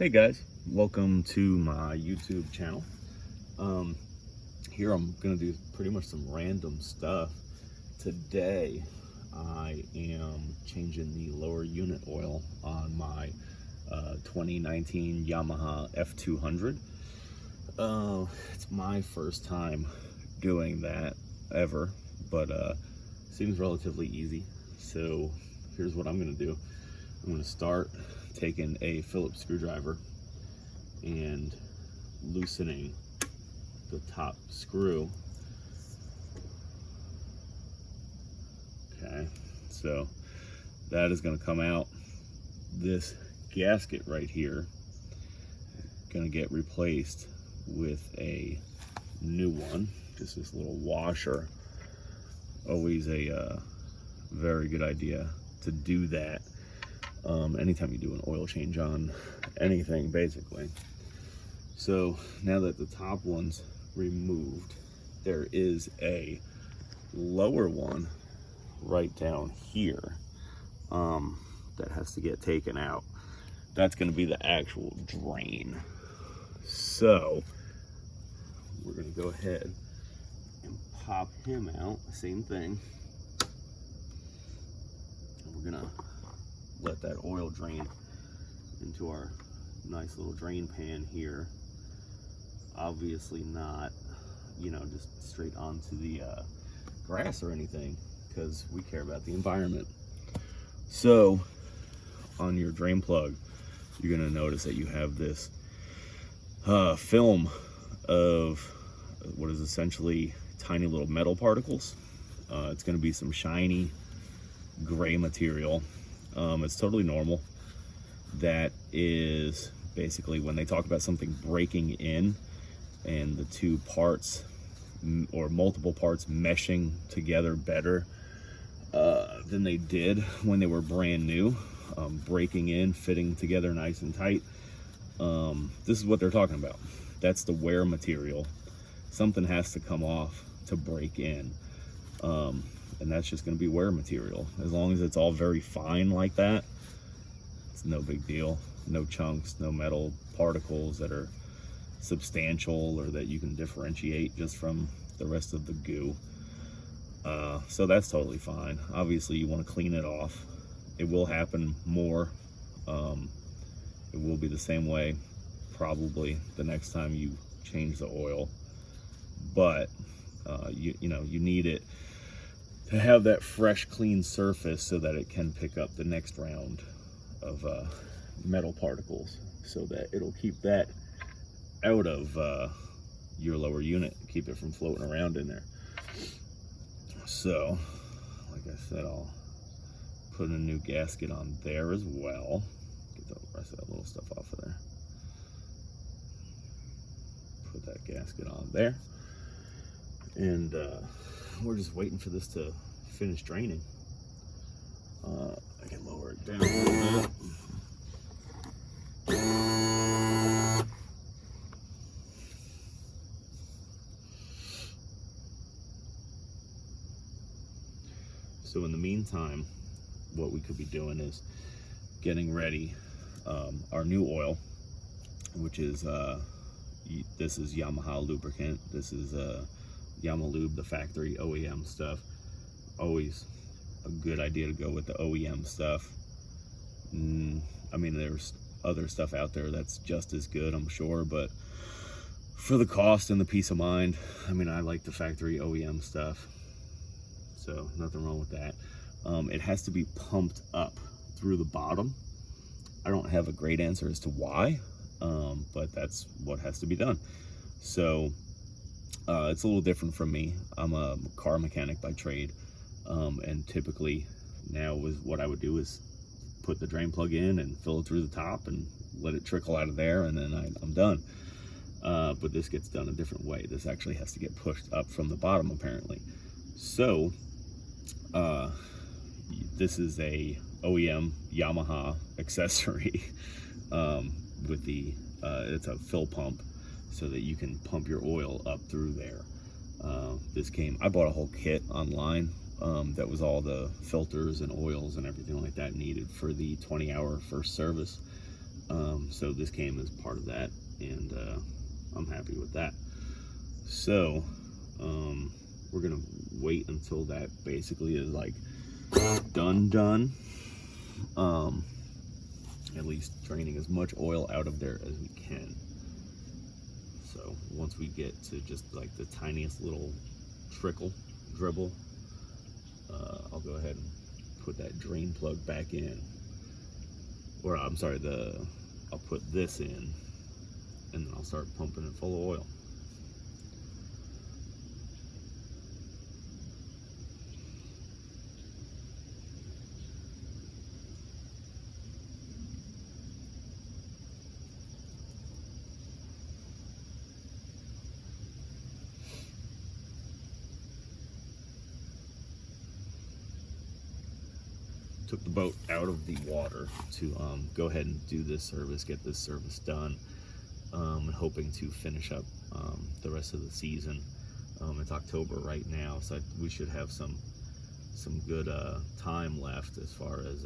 Hey guys, welcome to my YouTube channel. Here I'm gonna do pretty much some random stuff. Today I am changing the lower unit oil on my 2019 Yamaha F200. It's my first time doing that ever, but seems relatively easy. So here's what I'm gonna do. I'm gonna start taking a Phillips screwdriver and loosening the top screw. Okay, so that is going to come out. This gasket right here going to get replaced with a new one. Just this little washer. Always a very good idea to do that anytime you do an oil change on anything, basically. So now that the top one's removed, there is a lower one right down here that has to get taken out. That's going to be the actual drain. So we're going to go ahead and pop him out. Same thing. And we're going to let that oil drain into our nice little drain pan here. Obviously not, just straight onto the grass or anything, because we care about the environment. So on your drain plug, you're going to notice that you have this film of what is essentially tiny little metal particles. It's going to be some shiny gray material. It's totally normal. That is basically when they talk about something breaking in and the two parts or multiple parts meshing together better than they did when they were brand new, breaking in, fitting together nice and tight. This is what they're talking about. That's the wear material. Something has to come off to break in. And that's just going to be wear material. As long as it's all very fine like that, it's no big deal. No chunks, no metal particles that are substantial or that you can differentiate just from the rest of the goo. So that's totally fine. Obviously you want to clean it off. It will happen more. It will be the same way probably the next time you change the oil. But you need it to have that fresh, clean surface so that it can pick up the next round of metal particles, so that it'll keep that out of your lower unit, keep it from floating around in there. So, like I said, I'll put a new gasket on there as well. Get the rest of that little stuff off of there. Put that gasket on there. And we're just waiting for this to finish draining. I can lower it down a little bit. So in the meantime, what we could be doing is getting ready our new oil, which is this is Yamaha lubricant. This is Yamalube, the factory OEM stuff. Always a good idea to go with the OEM stuff. I mean, there's other stuff out there that's just as good, I'm sure, but for the cost and the peace of mind, I mean, I like the factory OEM stuff, so nothing wrong with that. It has to be pumped up through the bottom. I don't have a great answer as to why, but that's what has to be done. So it's a little different from me. I'm a car mechanic by trade, and typically now what I would do is put the drain plug in and fill it through the top and let it trickle out of there, and then I'm done. But this gets done a different way. This actually has to get pushed up from the bottom, apparently. So this is a OEM Yamaha accessory with the it's a fill pump, so that you can pump your oil up through there. I bought a whole kit online that was all the filters and oils and everything like that needed for the 20-hour first service. So this came as part of that, and I'm happy with that. So we're gonna wait until that basically is like done. At least draining as much oil out of there as we can. So once we get to just like the tiniest little dribble, I'll go ahead and put that drain plug back in, or I'm sorry, I'll put this in, and then I'll start pumping it full of oil. Took the boat out of the water to go ahead and do this service, get this service done, and hoping to finish up the rest of the season. It's October right now, so we should have some good time left as far as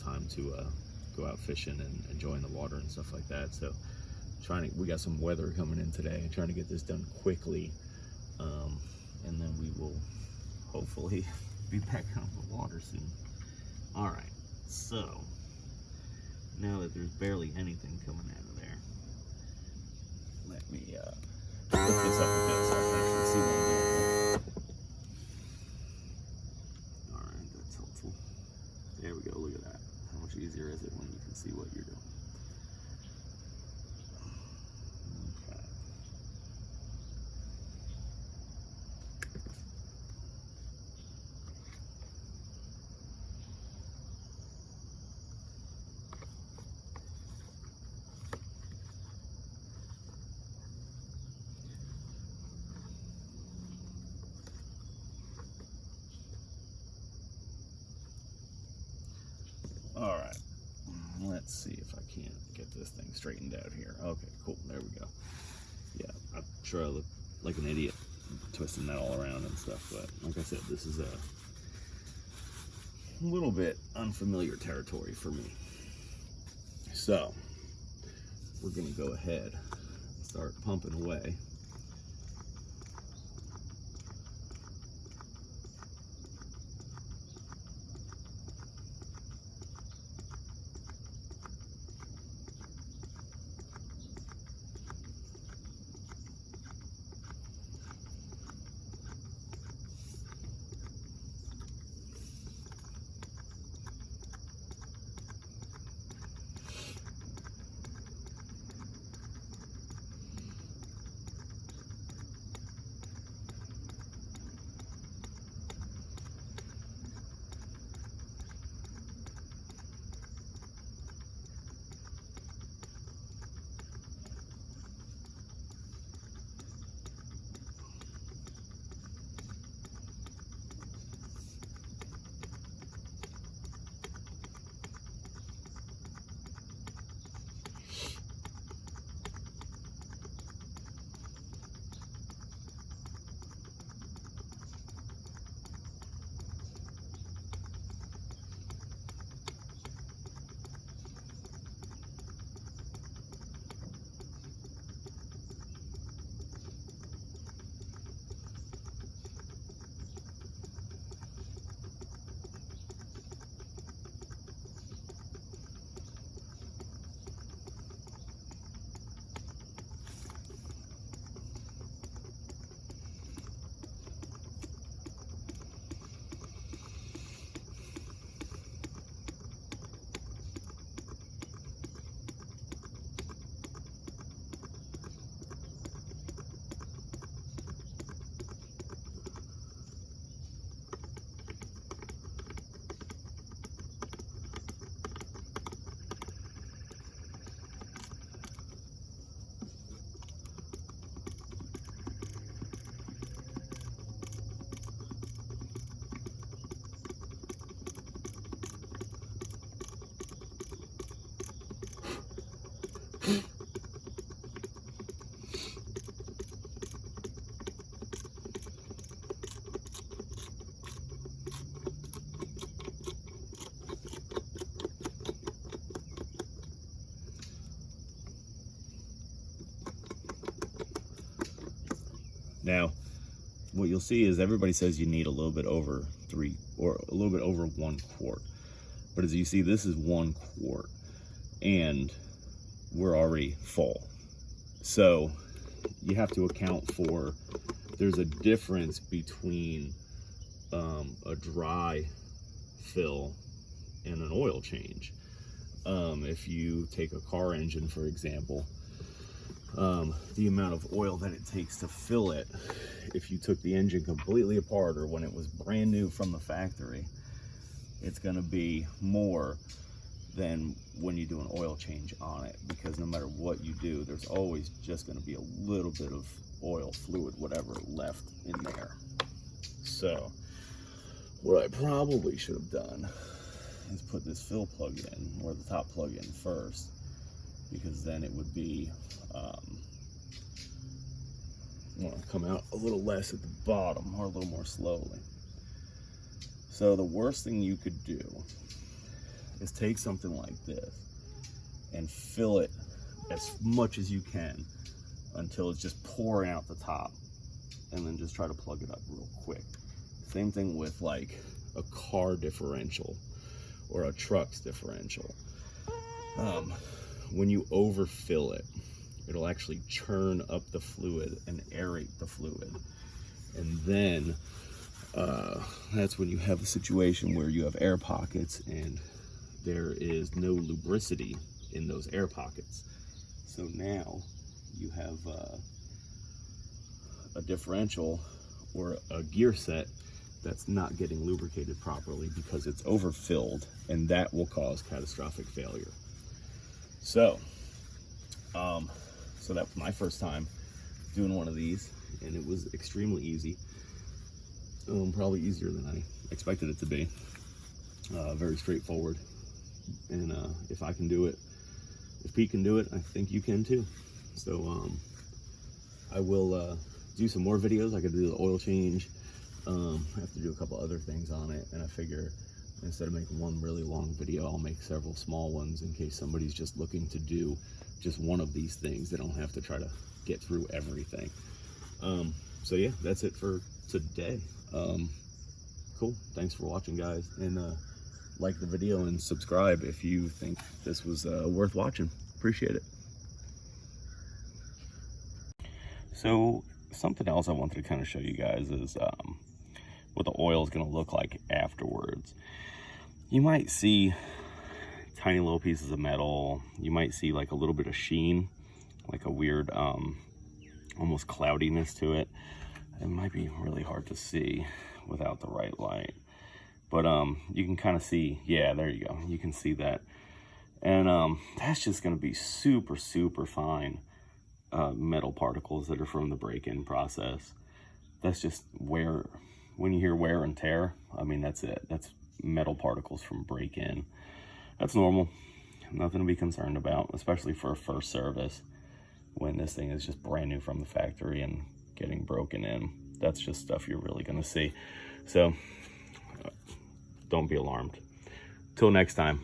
time to go out fishing and enjoying the water and stuff like that. So we got some weather coming in today, trying to get this done quickly, and then we will hopefully be back on the water soon. All right, so now that there's barely anything coming out of there, let me lift this up a bit so I can actually see what I'm doing. All right, that's helpful. There we go, look at that. How much easier is it when you can see what you're doing? Okay. All right, let's see if I can't get this thing straightened out here. Okay, cool, there we go. Yeah, I'm sure I look like an idiot twisting that all around and stuff, but like I said, this is a little bit unfamiliar territory for me. So we're gonna go ahead and start pumping away. Now, what you'll see is everybody says you need a little bit over 3 or a little bit over 1 quart. But as you see, this is 1 quart and we're already full. So you have to account for, there's a difference between a dry fill and an oil change. If you take a car engine, for example, the amount of oil that it takes to fill it, if you took the engine completely apart or when it was brand new from the factory, it's going to be more than when you do an oil change on it, because no matter what you do, there's always just going to be a little bit of oil, fluid, whatever, left in there. So what I probably should have done is put this fill plug in, or the top plug in first, because then it would be come out a little less at the bottom, or a little more slowly. So the worst thing you could do is take something like this and fill it as much as you can until it's just pouring out the top, and then just try to plug it up real quick. Same thing with like a car differential or a truck's differential. When you overfill it, it'll actually churn up the fluid and aerate the fluid. And then that's when you have a situation where you have air pockets and there is no lubricity in those air pockets. So now you have a differential or a gear set that's not getting lubricated properly because it's overfilled, and that will cause catastrophic failure. So so that was my first time doing one of these, and it was extremely easy. Probably easier than I expected it to be. Very straightforward, and if I can do it, if Pete can do it, I think you can too. So I will do some more videos. I could do the oil change. I have to do a couple other things on it, and I figure instead of making one really long video, I'll make several small ones in case somebody's just looking to do just one of these things. They don't have to try to get through everything. So yeah, that's it for today. Cool, thanks for watching, guys, and like the video and subscribe if you think this was worth watching. Appreciate it. So something else I wanted to kind of show you guys is what the oil is going to look like afterwards. You might see tiny little pieces of metal. You might see like a little bit of sheen, like a weird almost cloudiness to it. It might be really hard to see without the right light, but you can kind of see, yeah, there you go, you can see that. And that's just going to be super fine metal particles that are from the break-in process. That's just wear. When you hear wear and tear, I mean, that's it. That's metal particles from break-in. That's normal, nothing to be concerned about, especially for a first service when this thing is just brand new from the factory and getting broken in. That's just stuff you're really going to see. So don't be alarmed. Till next time.